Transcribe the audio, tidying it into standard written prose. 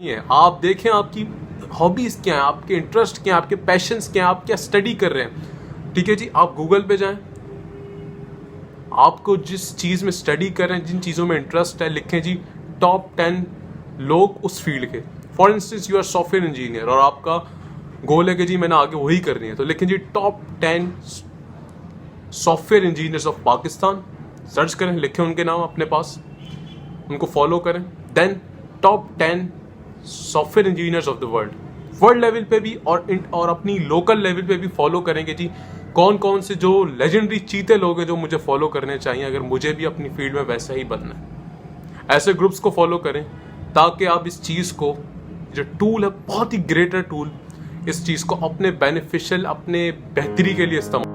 है। आप देखें आपकी हॉबीज़ क्या हैं, आपके इंटरेस्ट क्या हैं, आपके पैशंस क्या हैं, आप क्या स्टडी कर रहे हैं। ठीक है जी, आप गूगल पे जाएं, आपको जिस चीज़ में स्टडी कर रहे हैं, जिन चीज़ों में इंटरेस्ट है, लिखें जी टॉप 10 लोग उस फील्ड के। For instance you are software engineer और आपका गोल है कि जी मैंने आगे वही करनी है, तो लिखें जी top 10 software engineers of Pakistan. Search करें, लिखें उनके नाम अपने पास, उनको फॉलो करें। Then top 10 software engineers of the world level पे भी और अपनी लोकल लेवल पे भी फॉलो करेंगे जी कौन कौन से जो लेजेंडरी चीते लोग हैं जो मुझे फॉलो करने चाहिए अगर मुझे भी अपनी फील्ड में वैसा ही बनना है। ऐसे ग्रुप्स को फॉलो करें ताकि आप इस चीज़ को, जो टूल है बहुत ही ग्रेटर टूल, इस चीज़ को अपने बेनिफिशियल, अपने बेहतरी के लिए इस्तेमाल